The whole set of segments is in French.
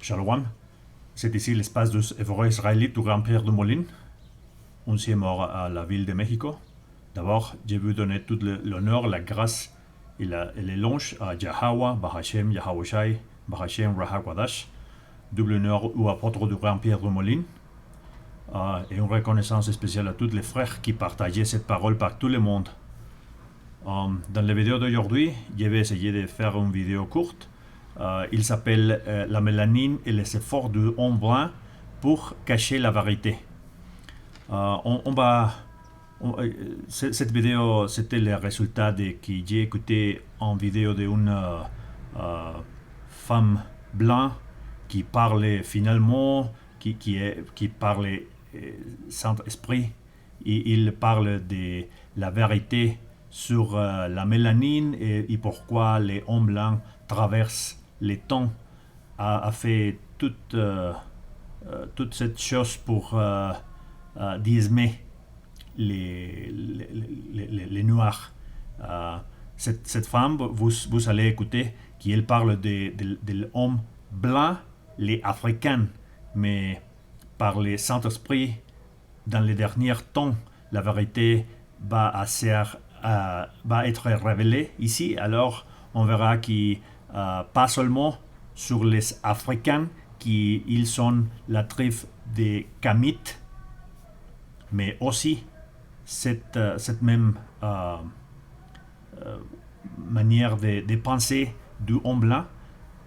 Shalom, c'est ici l'espace des hébreux israélites du Grand-Père de Moline. On s'y est mort à la ville de Mexico. D'abord, je veux donner tout l'honneur, la grâce et l'éloge à Yahweh, Bahashem, Yahawashi, Bahashem, Rahawadash, double honneur au apôtre du Grand-Père de Moline, et une reconnaissance spéciale à tous les frères qui partageaient cette parole par tout le monde. Dans la vidéo d'aujourd'hui, je vais essayer de faire une vidéo courte. Il s'appelle La mélanine et les efforts du homme blanc pour cacher la vérité. Cette vidéo, c'était le résultat que j'ai écouté en vidéo d'une femme blanche qui parlait finalement, qui parlait Saint-Esprit. Et il parle de la vérité sur la mélanine et pourquoi les hommes blancs traversent les temps, a fait toute cette chose pour diezmer les noirs. Cette femme, vous allez écouter, qu'elle parle de l'homme blanc, les africains, mais par le Saint-Esprit, dans les derniers temps, la vérité va être révélée ici. Alors, on verra que pas seulement sur les Africains, qui ils sont la tribu des Kamites, mais aussi cette même manière de penser du homme blanc,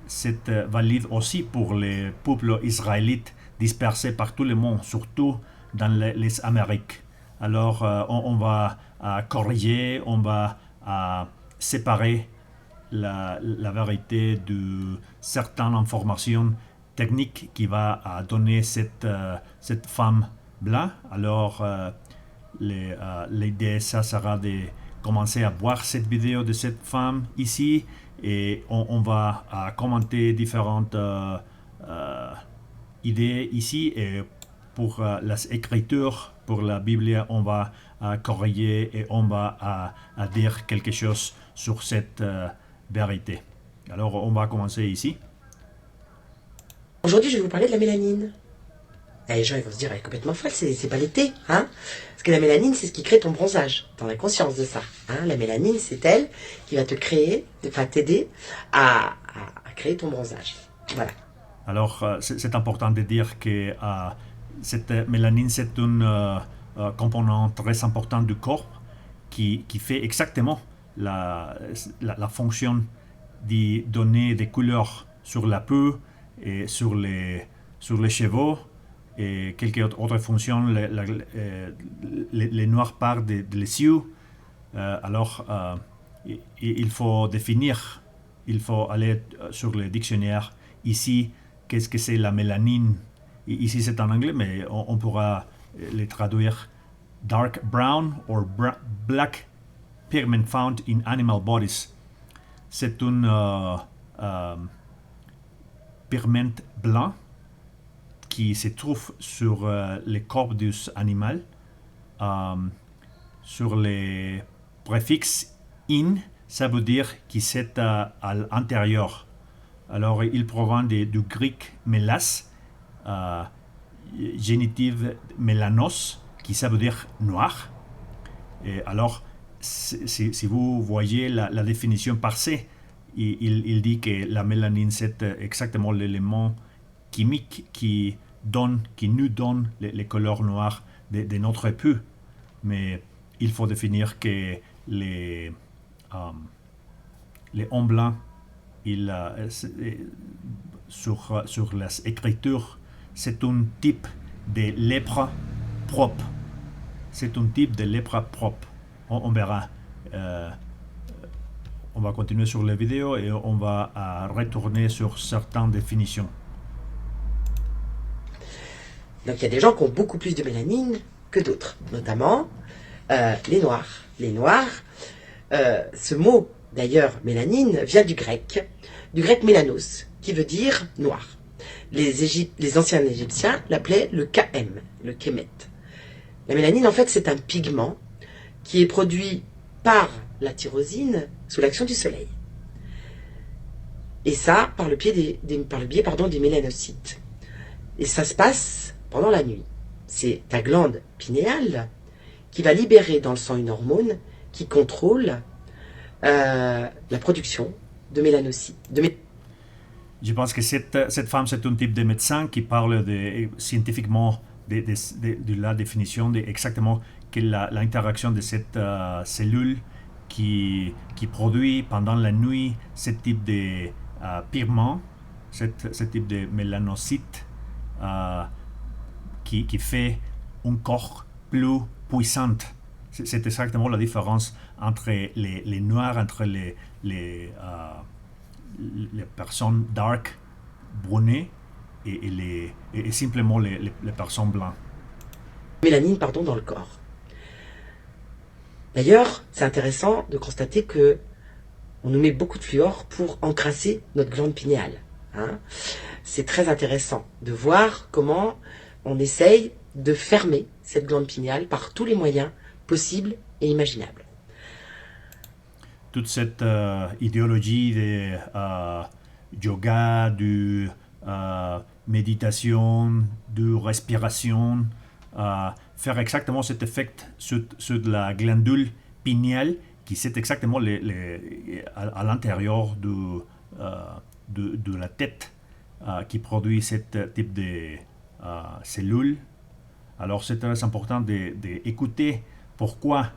c'est valide aussi pour les peuples israélites dispersés par tout le monde, surtout dans les Amériques. Alors, on va corriger, on va séparer la vérité de certaines informations techniques qui va donner cette femme blanche. Alors, l'idée, ça sera de commencer à voir cette vidéo de cette femme ici et on va commenter différentes idées ici et pour les écritures, pour la Bible, on va corriger et on va dire quelque chose sur cette vérité. Alors, on va commencer ici. Aujourd'hui, je vais vous parler de la mélanine. Et les gens ils vont se dire, elle est complètement folle, c'est pas l'été, hein? Parce que la mélanine, c'est ce qui crée ton bronzage. T'en as conscience de ça, hein? La mélanine, c'est elle qui va t'aider à créer ton bronzage. Voilà. Alors, c'est important de dire que cette mélanine, c'est un composant très important du corps qui fait exactement la fonction de donner des couleurs sur la peau et sur les cheveux et quelques autres fonctions, les noirs parts des yeux. Alors, il faut définir, il faut aller sur le dictionnaire ici, qu'est-ce que c'est la mélanine. Ici c'est en anglais, mais on pourra les traduire dark brown or black pigment found in animal bodies. C'est un pigment blanc qui se trouve sur le corps des animaux, sur les préfixes in, ça veut dire que c'est à l'intérieur. Alors, il provient du grec mélas, génitive mélanos, qui ça veut dire noir. Et alors, si vous voyez la définition par C, il dit que la mélanine, c'est exactement l'élément chimique qui nous donne les couleurs noires de notre peau. Mais il faut définir que les hommes blancs, sur les écritures, c'est un type de lèpre propre. C'est un type de lèpre propre. On verra. On va continuer sur la vidéo et on va retourner sur certaines définitions. Donc il y a des gens qui ont beaucoup plus de mélanine que d'autres, notamment les noirs. Les noirs, ce mot d'ailleurs mélanine vient du grec mélanos, qui veut dire noir. Les anciens Égyptiens l'appelaient le KM, le Kemet. La mélanine en fait c'est un pigment qui est produit par la tyrosine sous l'action du soleil. Et ça, par le biais des mélanocytes. Et ça se passe pendant la nuit. C'est ta glande pinéale qui va libérer dans le sang une hormone qui contrôle la production de mélanocytes. Je pense que cette femme, c'est un type de médecin qui parle scientifiquement de la définition de exactement quelle est l'interaction de cette cellule qui produit pendant la nuit ce type de pigment, ce type de mélanocyte euh, qui fait un corps plus puissant. C'est exactement la différence entre les noirs, entre les personnes dark, brunées, et simplement les personnes blanches. Mélanine dans le corps. D'ailleurs, c'est intéressant de constater que on nous met beaucoup de fluor pour encrasser notre glande pinéale. Hein. C'est très intéressant de voir comment on essaye de fermer cette glande pinéale par tous les moyens possibles et imaginables. Toute cette idéologie de yoga, de méditation, de respiration, faire exactement cet effet sur la glandule pinéale qui c'est exactement à l'intérieur de la tête qui produit ce type de cellules. Alors c'est très important d'écouter pourquoi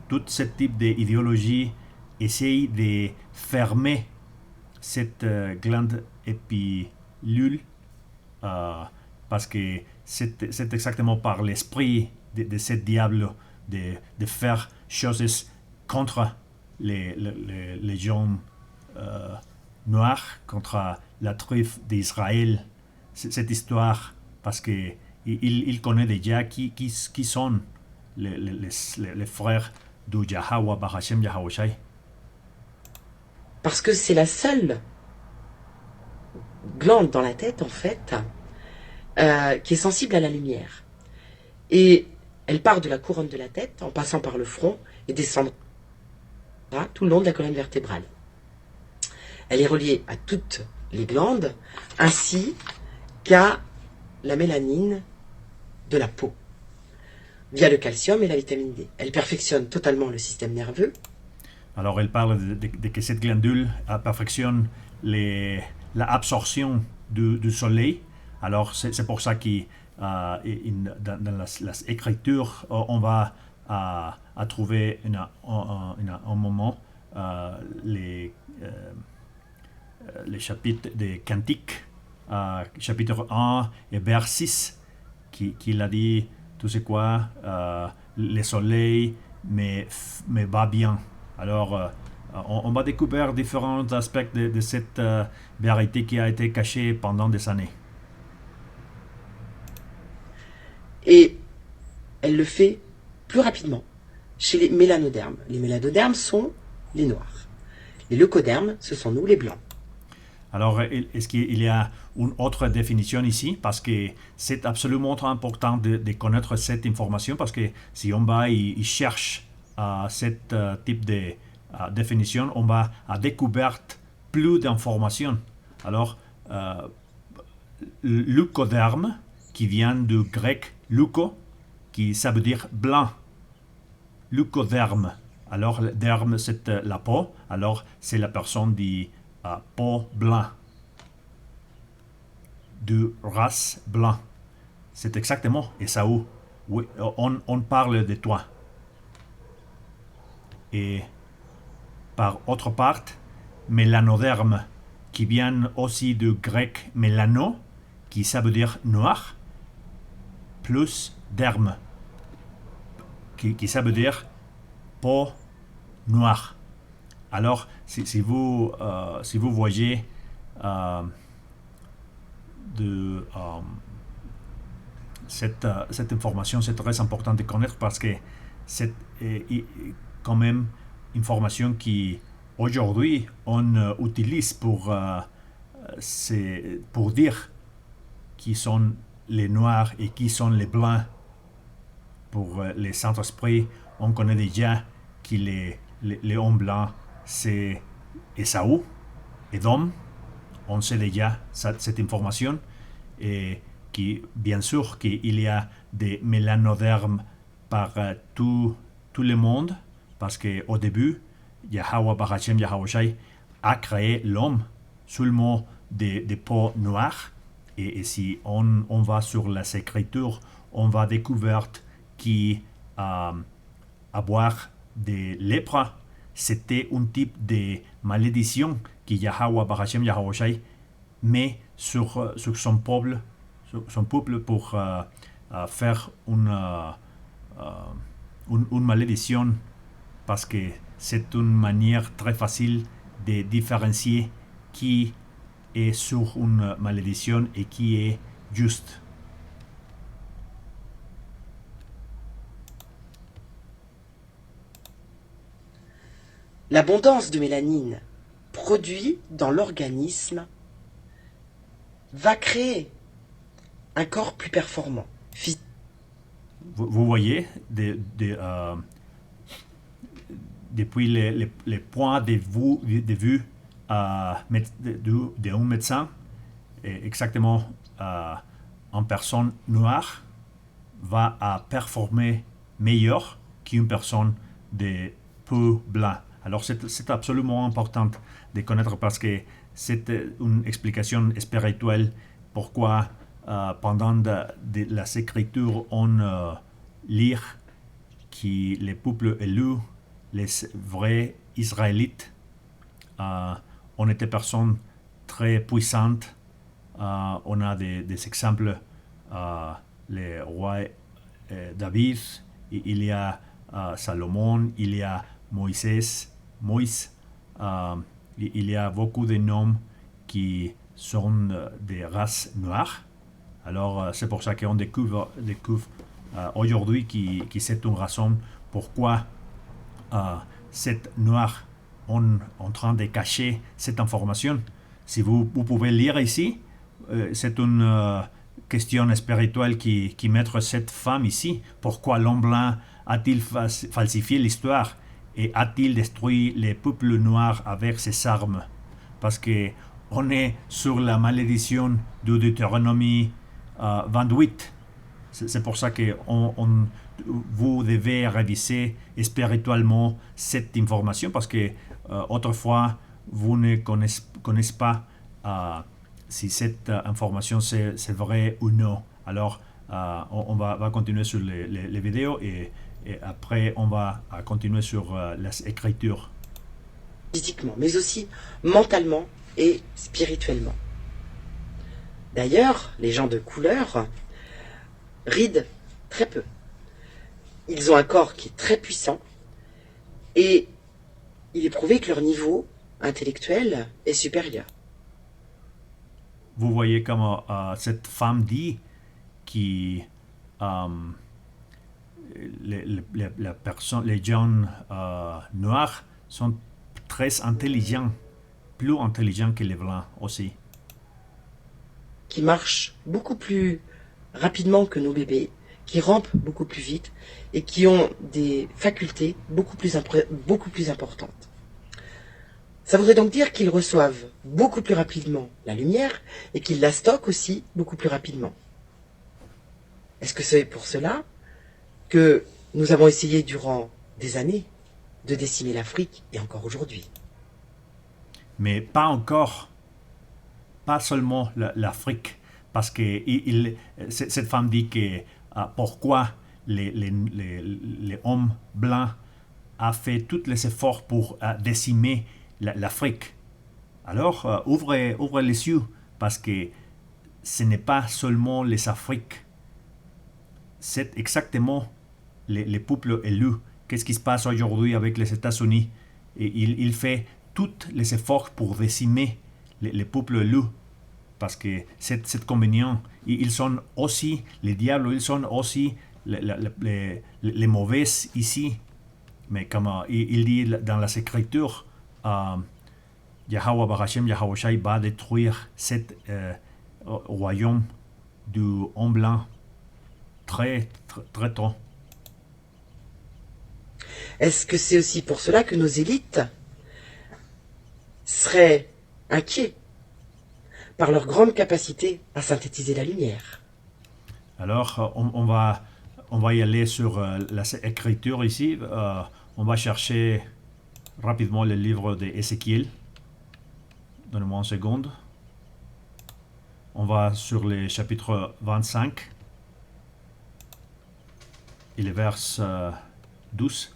tout ce type d'idéologie essaye de fermer cette glande épilule parce que c'est exactement par l'esprit de ce diable de faire choses contre les gens noirs, contre la tribu d'Israël. Cette histoire, parce qu'il connaît déjà qui sont les frères de Yahweh, Bahashem Yahweh. Parce que c'est la seule glande dans la tête, en fait, qui est sensible à la lumière. Et elle part de la couronne de la tête, en passant par le front, et descendra tout le long de la colonne vertébrale. Elle est reliée à toutes les glandes, ainsi qu'à la mélanine de la peau, via le calcium et la vitamine D. Elle perfectionne totalement le système nerveux. Alors elle parle de que cette glandule perfectionne l'absorption du soleil. Alors c'est pour ça que dans las écritures, on va à trouver un moment les chapitres des Cantiques, chapitre 1 et vers 6, qui a dit, tu sais quoi, le soleil me va bien. Alors, on va découvrir différents aspects de cette vérité qui a été cachée pendant des années. Et elle le fait plus rapidement chez les mélanodermes. Les mélanodermes sont les noirs. Les leucodermes, ce sont nous, les blancs. Alors, est-ce qu'il y a une autre définition ici? Parce que c'est absolument important de connaître cette information, parce que si on va y cherche ce type de définition, on va à découvrir plus d'informations. Alors, leucoderme, qui vient du grec leuko, qui ça veut dire blanc. Leucoderme. Alors, derme, c'est la peau. Alors, c'est la personne dit peau blanc. De race blanc. C'est exactement Esaü. Oui, on parle de toi. Et par autre part, mélanoderme, qui vient aussi du grec mélano, qui ça veut dire noir, plus derme, qui ça veut dire peau noire. Alors, si vous voyez cette information, c'est très important de connaître, parce que c'est quand même une information qui aujourd'hui on utilise pour dire qui sont les noirs et qui sont les blancs. Pour les Saint-Esprit, on connaît déjà que les hommes blancs, c'est Esaü, Edom. On sait déjà cette information et qui, bien sûr qu'il y a des mélanodermes par tout le monde parce qu'au début, Yahweh Barachem Yahawashi a créé l'homme seulement des peaux noires. Et si on va sur les Écritures, on va découvrir qu'avoir des lèpres, c'était un type de malédiction que Yahweh Barachem Yahawashi met sur son peuple pour faire une malédiction parce que c'est une manière très facile de différencier qui est sur une malédiction et qui est juste. L'abondance de mélanine produite dans l'organisme va créer un corps plus performant. Vous voyez, depuis les points de vue d'un médecin, exactement une personne noire va performer meilleur qu'une personne de peau blanche. Alors c'est absolument important de connaître parce que c'est une explication spirituelle pourquoi pendant la écriture on lit que les peuples élus, les vrais Israélites, on était personnes très puissantes. On a des exemples, les rois David, il y a Salomon, il y a Moïse, il y a beaucoup de noms qui sont des races noires. Alors c'est pour ça qu'on découvre aujourd'hui que c'est une raison pourquoi cette noire en train de cacher cette information. Si vous pouvez lire ici, c'est une question spirituelle qui met cette femme ici. Pourquoi l'homme blanc a-t-il falsifié l'histoire et a-t-il détruit les peuples noirs avec ses armes? Parce que on est sur la malédiction de Deutéronomie 28. C'est pour ça que vous devez réviser spirituellement cette information parce que autrefois vous ne connaissez pas si cette information c'est vrai ou non. Alors on va continuer sur les vidéos et après on va continuer sur les écritures. Physiquement, mais aussi mentalement et spirituellement. D'ailleurs, les gens de couleur rident très peu. Ils ont un corps qui est très puissant et il est prouvé que leur niveau intellectuel est supérieur. Vous voyez comment cette femme dit que les gens noirs sont très intelligents, plus intelligents que les blancs aussi. Qui marchent beaucoup plus rapidement que nos bébés, qui rampent beaucoup plus vite et qui ont des facultés beaucoup plus importantes. Ça voudrait donc dire qu'ils reçoivent beaucoup plus rapidement la lumière et qu'ils la stockent aussi beaucoup plus rapidement. Est-ce que c'est pour cela que nous avons essayé durant des années de décimer l'Afrique et encore aujourd'hui? Mais pas encore, pas seulement l'Afrique, parce que cette femme dit que pourquoi les hommes blancs a fait tous les efforts pour décimer l'Afrique. Alors, ouvrez les yeux, parce que ce n'est pas seulement les Afriques, c'est exactement les peuples élus. Qu'est-ce qui se passe aujourd'hui avec les États-Unis? Et il fait tous les efforts pour décimer les peuples élus, parce que c'est convenient. Ils sont aussi les diables, ils sont aussi les mauvais ici. Mais comme il dit dans la Écriture, Yahweh Barachem Yahawashi va détruire cet royaume du homme blanc très tôt. Est-ce que c'est aussi pour cela que nos élites seraient inquiets par leur grande capacité à synthétiser la lumière. Alors, on va y aller sur l'écriture ici. On va chercher rapidement le livre d'Ézéchiel. Donnez-moi une seconde. On va sur le chapitre 25 et le vers 12.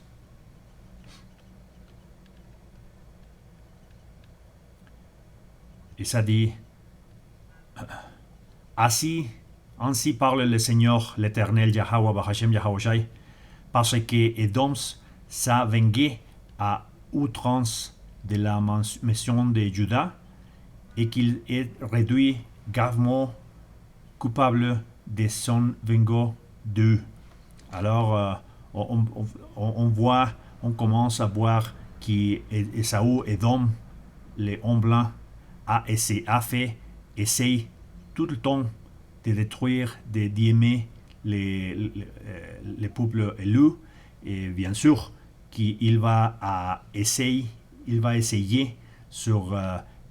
Et ça dit, ainsi parle le Seigneur, l'Éternel, Yahweh, Bahashem, Yahweh, parce que Édom s'est vengé à outrance de la maison de Juda et qu'il est réduit gravement coupable de son vengeance d'eux. Alors, on commence à voir qu'Ésaü, Édom, les hommes blancs, a essayé tout le temps de détruire, d'aimer les peuples élus. Et bien sûr qu'il va essayer sur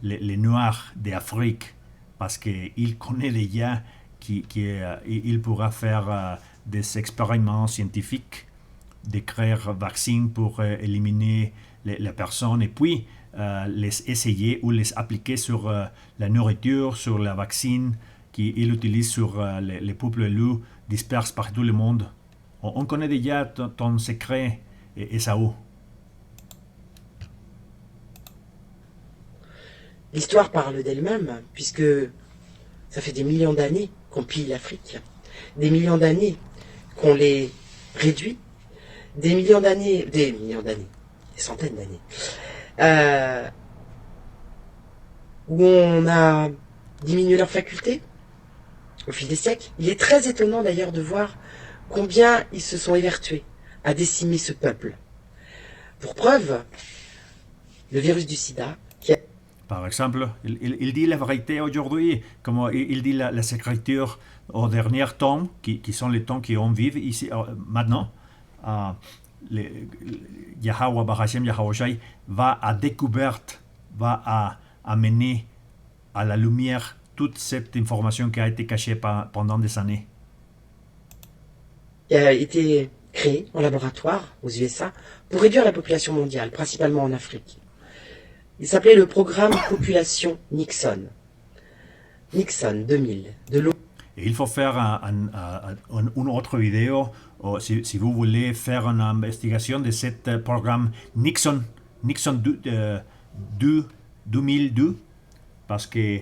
les Noirs d'Afrique parce qu'il connaît déjà qu'il pourra faire des expériments scientifiques, de créer un vaccin pour éliminer les personnes et puis les essayer ou les appliquer sur la nourriture, sur la vaccine qu'il utilise sur les peuples élus disperses par tout le monde. On connaît déjà ton secret, Esaü. L'histoire parle d'elle-même, puisque ça fait des millions d'années qu'on pille l'Afrique, des millions d'années qu'on les réduit, des centaines d'années, où on a diminué leurs facultés au fil des siècles. Il est très étonnant d'ailleurs de voir combien ils se sont évertués à décimer ce peuple. Pour preuve, le virus du sida, qui a... Par exemple, il dit la vérité aujourd'hui, comme il dit les Écritures au dernier temps, qui sont les temps qu'on vit ici maintenant. Yahweh, Bahashem, Yahweh va à découverte, va à amener à la lumière toute cette information qui a été cachée pendant des années. Il a été créé en laboratoire aux USA pour réduire la population mondiale, principalement en Afrique. Il s'appelait le programme Population Nixon. Nixon 2000, de l'eau. Et il faut faire une autre vidéo si vous voulez faire une investigation de ce programme Nixon 2002, parce que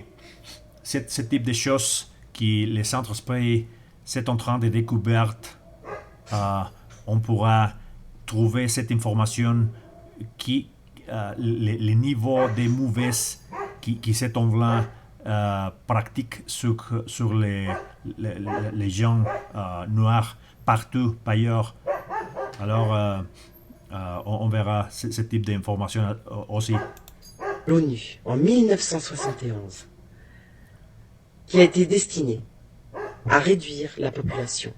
ce type de choses que les Saint-Esprit sont en train de découvrir, on pourra trouver cette information qui les niveaux de mauvaises qui cet homme-là pratique sur les gens noirs partout ailleurs. Alors, on verra ce type d'informations aussi. L'ONU, en 1971, qui a été destiné à réduire la population.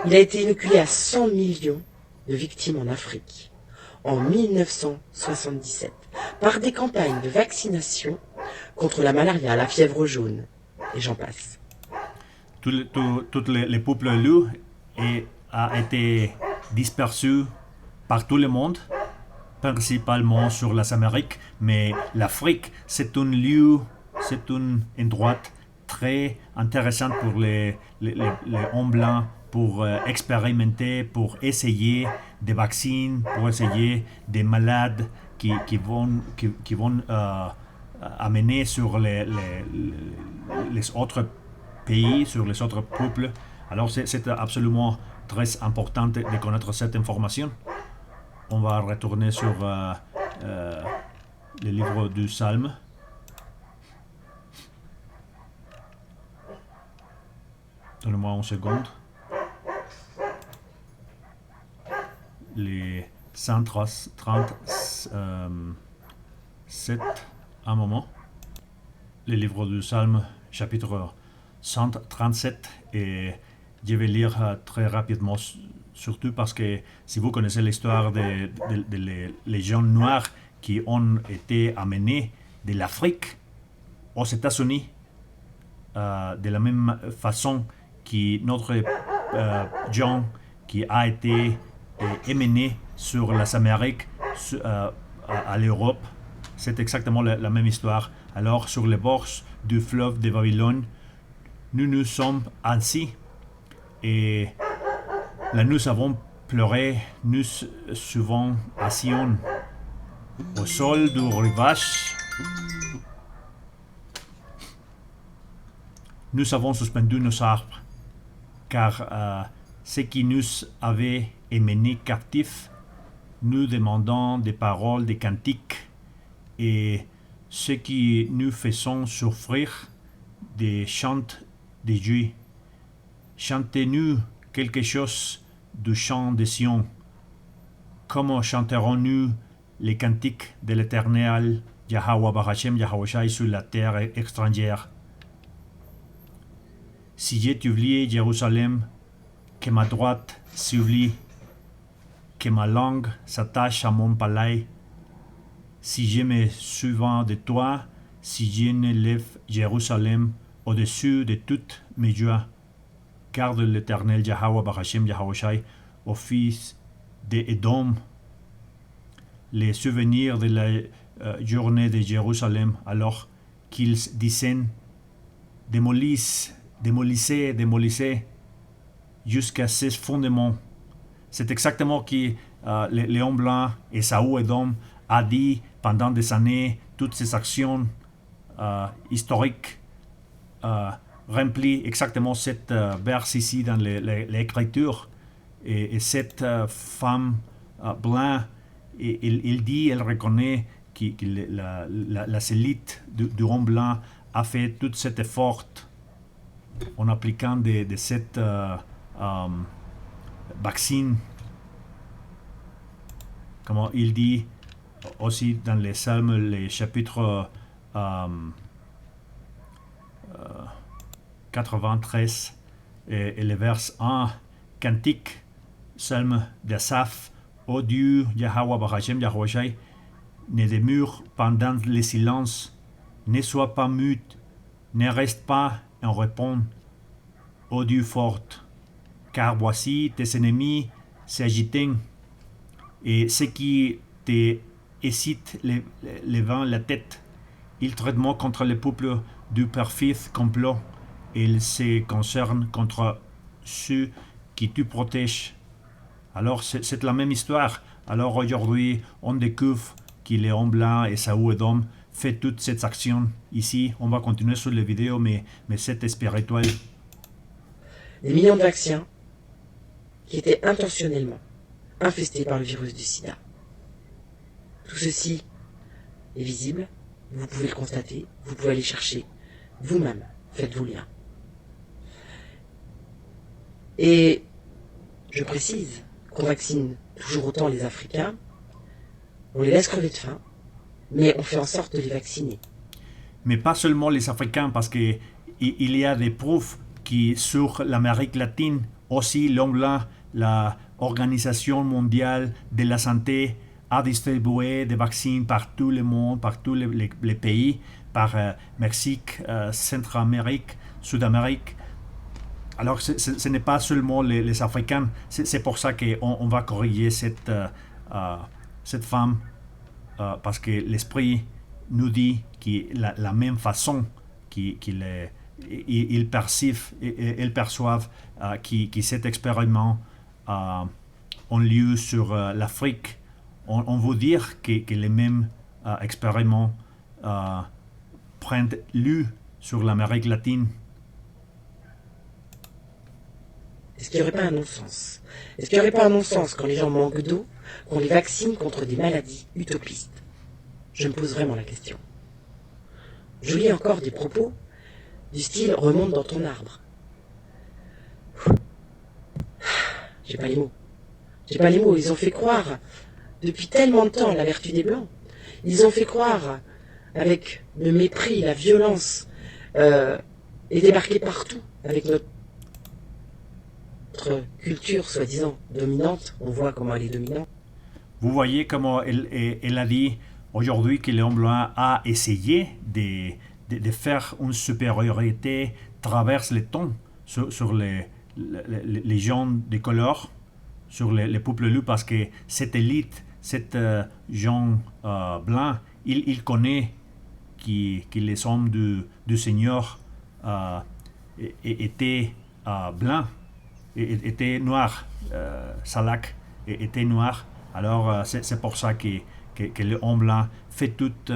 Il a été inoculé à 100 millions de victimes en Afrique en 1977 par des campagnes de vaccination contre la malaria, la fièvre jaune, et j'en passe. Tous les peuples élus a été dispersés par tout le monde, principalement sur les Amériques, mais l'Afrique, c'est un lieu, c'est un endroit très intéressant pour les hommes blancs, pour expérimenter, pour essayer des vaccins, pour essayer des malades qui vont amener sur les autres pays, sur les autres peuples. Alors c'est absolument très important de connaître cette information. On va retourner sur le livre du Psalme. Donnez-moi une seconde. Les 137, un moment. Le livre du Psalme, chapitre 137, et je vais lire très rapidement, surtout parce que si vous connaissez l'histoire des gens noirs qui ont été amenés de l'Afrique aux États-Unis, de la même façon que notre John qui a été émené sur les Amériques à l'Europe. C'est exactement la même histoire. Alors, sur les bords du fleuve de Babylone, nous sommes assis et là, nous avons pleuré, nous souvent à Sion, au sol du rivage. Nous avons suspendu nos arbres, car ce qui nous avait emmenés captifs, nous demandons des paroles, des cantiques, et ce qui nous faisons souffrir, des chants de Dieu. Chantez-nous quelque chose du chant de Sion. Comment chanterons-nous les cantiques de l'Éternel, Yahweh Barachem, Yahweh Shai, sur la terre étrangère? Si j'ai oublié Jérusalem, que ma droite s'oublie, que ma langue s'attache à mon palais, si je me souviens de toi, si je ne lève Jérusalem au-dessus de toutes mes joies, garde l'Éternel Yahweh Barachem Yahweh Shai au fils d'Édom, les souvenirs de la journée de Jérusalem, alors qu'ils disaient démolissez jusqu'à ses fondements. C'est exactement ce que Léon Blanc et Saou Edom a dit pendant des années. Toutes ces actions historiques remplissent exactement cette verse ici dans l'écriture. Et cette femme blanche, il dit, elle reconnaît que la cellite du homme blanc a fait tout cet effort en appliquant de cette vaccine, comme il dit aussi dans les psaumes, les chapitres 93 et le vers 1, cantique, psaume d'Asaph, ô Dieu, Yahweh Barachem, Yahweh Shai, ne demeure pendant le silence, ne sois pas mute, ne reste pas en réponse, ô Dieu fort, car voici tes ennemis s'agitent, et ceux qui te hésitent levant la tête, ils traitent contre le peuple du perfide complot, et ils se concernent contre ceux qui tu protèges. Alors c'est la même histoire. Alors aujourd'hui, on découvre que Léon Blanc et Saou Edom fait toutes ces actions. Ici, on va continuer sur les vidéos, mais c'est spirituel. Des millions de vaccins qui étaient intentionnellement infestés par le virus du sida. Tout ceci est visible, vous pouvez le constater, vous pouvez aller chercher vous-même, faites-vous lien. Et je précise qu'on vaccine toujours autant les Africains, on les laisse crever de faim, mais on fait en sorte de les vacciner. Mais pas seulement les Africains, parce qu'il y a des preuves qui sur l'Amérique latine, aussi l'homme blanc, l'Organisation mondiale de la santé a distribué des vaccins par tout le monde, par tous les pays, par Mexique, Centre-Amérique, Sud-Amérique. Alors ce n'est pas seulement les Africains, c'est pour ça qu'on va corriger cette femme, parce que l'esprit nous dit que la même façon qu'ils perçoivent que cet expériment a lieu sur l'Afrique. On veut dire que les mêmes expériments prennent lieu sur l'Amérique latine. Est-ce qu'il n'y aurait pas un non-sens? Est-ce qu'il n'y aurait pas un non-sens quand les gens manquent d'eau, qu'on les vaccine contre des maladies utopistes? Je me pose vraiment la question. Je lis encore des propos du style « remonte dans ton arbre ». J'ai pas les mots. J'ai pas les mots. Ils ont fait croire, depuis tellement de temps, la vertu des Blancs. Ils ont fait croire, avec le mépris, la violence, et débarqué partout, avec notre culture soi-disant dominante. On voit comment elle est dominante. Vous voyez comment elle a dit aujourd'hui que l'homme blanc a essayé de faire une supériorité travers le temps sur les gens de couleur, sur les peuples loups, parce que cette élite, cette gens blancs, il connaît que les hommes du Seigneur étaient blancs, étaient noirs, Salak était noir. Alors c'est pour ça que le homme blanc fait toute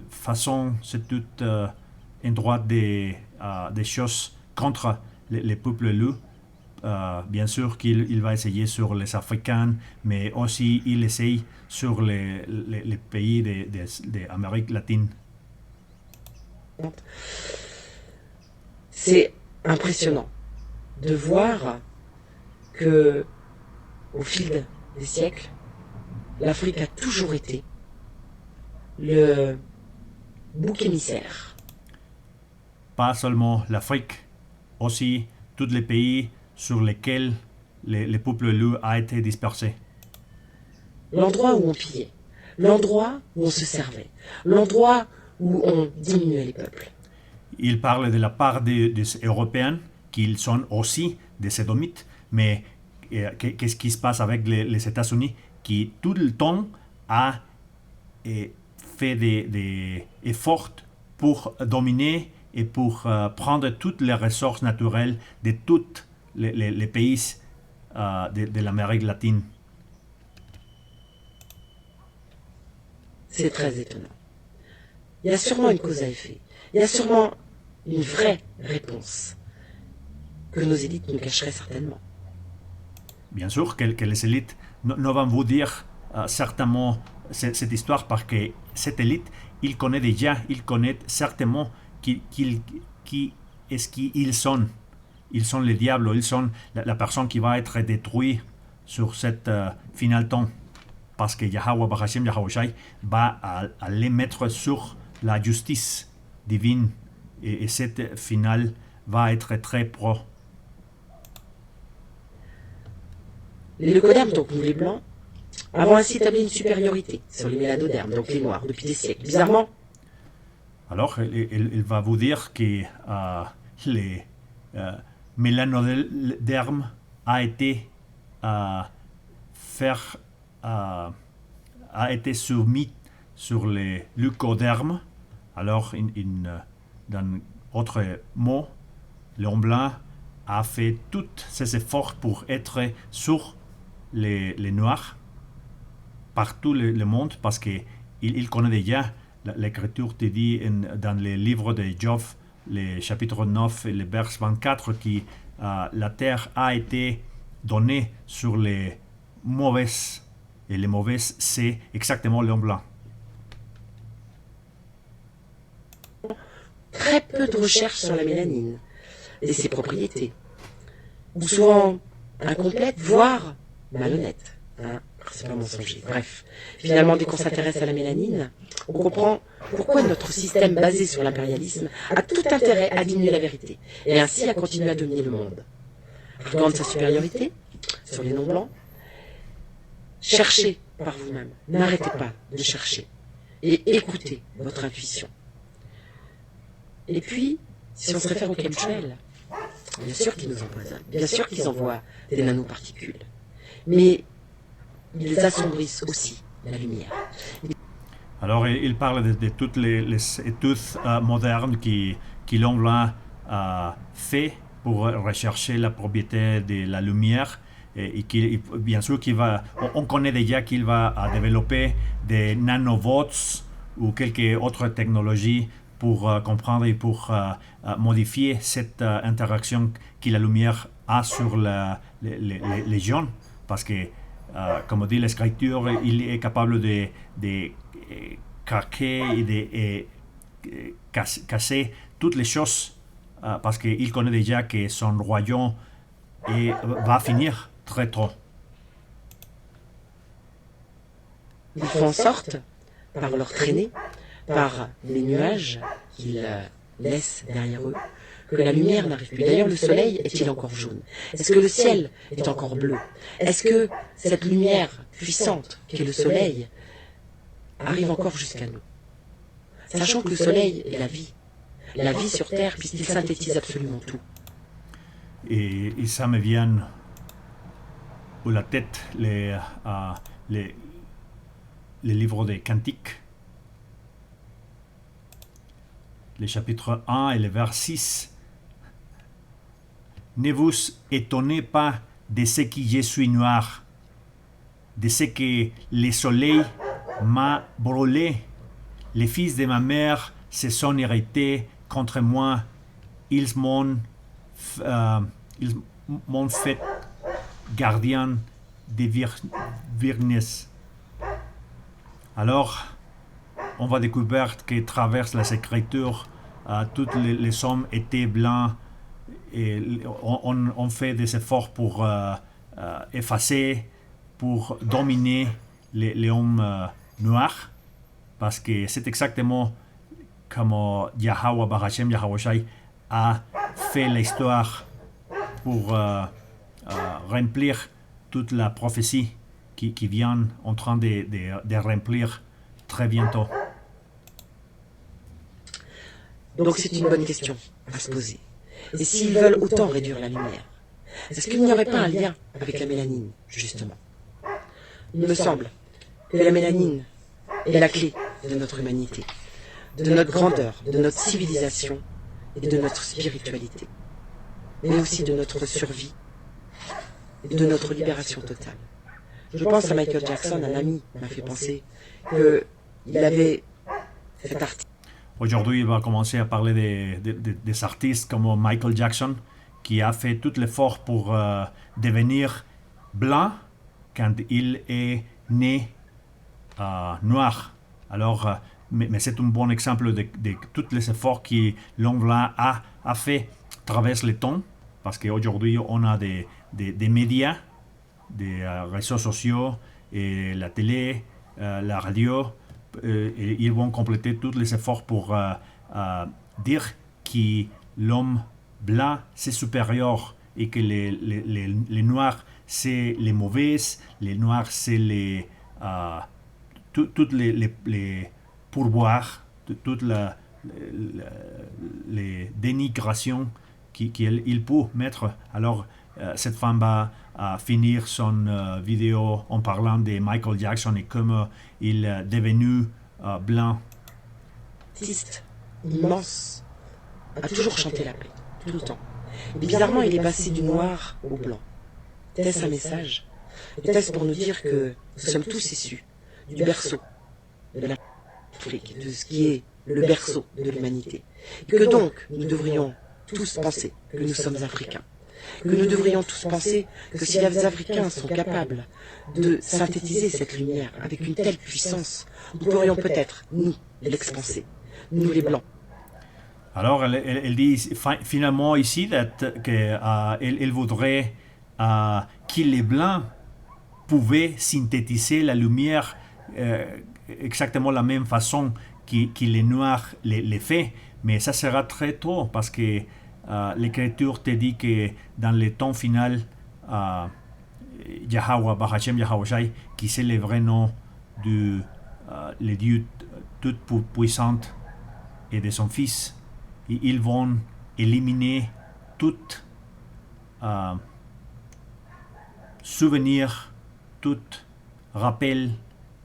façon, c'est toute endroit des choses contre les peuples loups. Bien sûr qu'il va essayer sur les Africains, mais aussi il essaye sur les pays d'Amérique latine. C'est impressionnant de voir que, au fil des siècles, l'Afrique a toujours été le bouc émissaire. Pas seulement l'Afrique, aussi tous les pays sur lesquels les peuples loups a été dispersés. L'endroit où on pillait, l'endroit où on se servait, l'endroit où on diminuait les peuples. Il parle de la part des Européens, qu'ils sont aussi des Sédomites, mais qu'est-ce qui se passe avec les États-Unis, qui tout le temps a fait des efforts pour dominer et pour prendre toutes les ressources naturelles de tous les pays de l'Amérique latine. C'est très étonnant. Il y a sûrement une cause à effet. Il y a sûrement une vraie réponse que nos élites nous cacheraient certainement. Bien sûr que les élites ne vont vous dire certainement cette histoire, parce que cette élite, il connaît déjà, il connaît certainement qui est-ce qu'ils sont. Ils sont les diables, ils sont la personne qui va être détruite sur cette final temps. Parce que Yahweh Bahashem Yahweh va à les mettre sur la justice divine. Et cette finale va être très pro. Les leucodermes, donc nous les blancs, avons ainsi établi une supériorité sur les mélanodermes, donc les noirs, depuis des siècles. Bizarrement. Alors, il va vous dire que les mélanodermes a été a été soumis sur les leucodermes. Alors, dans autre mot, l'homme blanc a fait tous ses efforts pour être sur les noirs partout le monde, parce qu'il connaît déjà l'écriture te dit dans les livres de Job, les chapitres 9 et le verset 24, que la terre a été donnée sur les mauvaises, et les mauvaises, c'est exactement l'homme blanc. Très peu de recherches sur la mélanine et ses propriétés, ou souvent incomplètes, voire malhonnêtes. C'est pas mensonger. Bref, finalement, dès qu'on s'intéresse à la mélanine, on comprend pourquoi notre système basé sur l'impérialisme a tout intérêt à diminuer la vérité, et ainsi à continuer à dominer le monde. Arguant de sa supériorité sur les non-blancs, cherchez par vous-même, n'arrêtez pas de chercher, et écoutez votre intuition. Et puis, si on se réfère aux chemtrails, bien sûr qu'ils nous empoisonnent, bien sûr qu'ils envoient des nanoparticules, mais ils assombrissent aussi la lumière. Alors, il parle de toutes les études modernes qui l'homme blanc a fait pour rechercher la propriété de la lumière, et qui, bien sûr on connaît déjà qu'il va développer des nanobots ou quelques autres technologies pour comprendre et pour modifier cette interaction que la lumière a sur les gens, parce que comme dit l'écriture, il est capable de craquer et de casser toutes les choses, parce qu'il connaît déjà que son royaume va finir très tôt. Ils font en sorte, par leur traînée, par les nuages qu'ils laissent derrière eux, que la lumière n'arrive plus. D'ailleurs, le soleil est-il encore jaune? Est-ce que le ciel est encore bleu? Est-ce que cette lumière puissante qu'est le soleil arrive encore jusqu'à nous. Sachant que le soleil est la vie sur Terre, puisqu'il synthétise absolument tout. Et ça me vient à la tête les livres des Cantiques, les chapitres 1 et le vers 6. Ne vous étonnez pas de ce que je suis noir, de ce que le soleil m'a brûlé. Les fils de ma mère se sont irrités contre moi. Ils m'ont fait gardien des virnes. Alors, on va découvrir que travers les Écritures, tous les hommes étaient blancs et on fait des efforts pour effacer, pour dominer les hommes noirs, parce que c'est exactement comme Yahweh Bahashem Yahweh Shai a fait l'histoire pour remplir toute la prophétie qui vient en train de remplir très bientôt. Donc c'est une bonne question à se poser. Et s'ils veulent autant réduire la lumière, est-ce qu'il n'y aurait pas un lien avec la mélanine, justement? Il me semble que la mélanine est la clé de notre humanité, de notre grandeur, de notre civilisation et de notre spiritualité, mais aussi de notre survie et de notre libération totale. Je pense à Michael Jackson, un ami m'a fait penser qu'il avait cet article. Aujourd'hui, il va commencer à parler des artistes comme Michael Jackson, qui a fait tout l'effort pour devenir blanc quand il est né noir. Alors, mais c'est un bon exemple de tous les efforts que l'homme blanc a fait à travers le temps, parce qu'aujourd'hui, on a des médias, des réseaux sociaux, et la télé, la radio, et ils vont compléter tous les efforts pour dire que l'homme blanc c'est supérieur et que les noirs c'est les mauvais, les noirs c'est toutes les pourboires, toutes les dénigrations qu'il peut mettre. Alors cette femme va finir son vidéo en parlant de Michael Jackson et comment il est devenu blanc. Artiste immense, a toujours chanté la paix, tout le temps. Et bizarrement, il est passé du noir au blanc. Était-ce un message? Était-ce pour nous dire que nous sommes tous issus du berceau de l'Afrique, de ce qui est le berceau de l'humanité, et que donc nous devrions tous penser que nous sommes africains, que nous devrions tous penser que si les Africains sont capables de synthétiser cette lumière avec une telle puissance, nous pourrions peut-être, nous, l'expanser, nous les Blancs. Alors, elle dit finalement ici qu'elle voudrait que les Blancs pouvaient synthétiser la lumière exactement de la même façon que les Noirs les fait, mais ça sera très tôt parce que l'Écriture te dit que dans le temps final, Yahweh, Bahashem Yahweh Shai, qui c'est le vrai nom de le Dieu tout-puissant et de son Fils, ils vont éliminer tout souvenir, tout rappel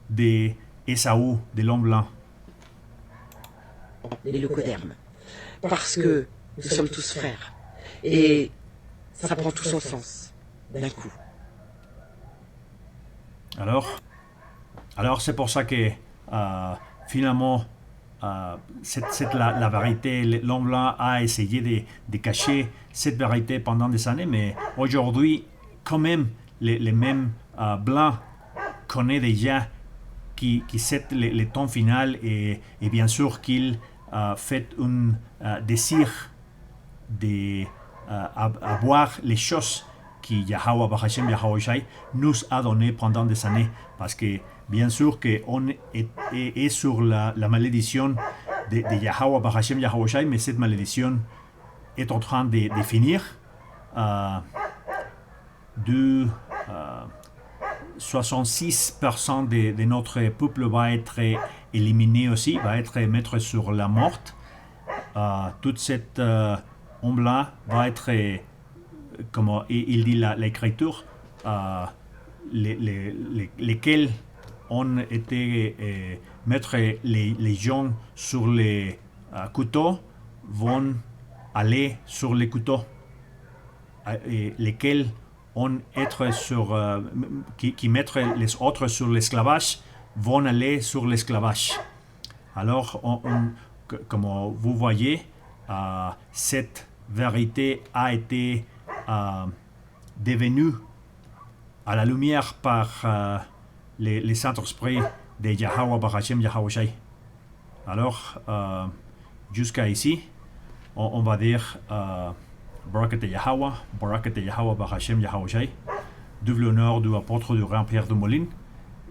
d'Ésaü, de l'homme blanc. Les leucodermes. Parce que nous sommes tous frères. Et ça prend tout son sens d'un coup. Alors c'est pour ça que finalement c'est la vérité. L'homme blanc a essayé de cacher cette vérité pendant des années, mais aujourd'hui, quand même, les mêmes blancs connaissent déjà qui c'est le temps final et bien sûr qu'il fait un désir d'avoir les choses que Yahweh Bahashem Yahweh Shai nous a donné pendant des années, parce que bien sûr qu'on est sur la malédiction de Yahweh Bahashem Yahweh Shai, mais cette malédiction est en train de finir 66% de notre peuple va être éliminé aussi, va être mettre sur la morte. Toute cette homme-là va être, comme il dit l'écriture, lesquels ont été mettre les gens sur les couteaux vont aller sur les couteaux. Et lesquels vont être sur, qui mettent les autres sur l'esclavage vont aller sur l'esclavage. Alors, comme vous voyez, cette vérité a été devenue à la lumière par les Saints-Esprits de Yahweh Barachem Yahweh Shai. Alors, jusqu'à ici, on va dire Barakat Yahweh Barachem Yahweh Shai, double honneur du apôtre du Rhin Pierre de Moline,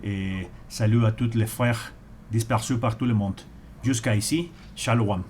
et salut à tous les frères dispersés par tout le monde. Jusqu'à ici, Shalom.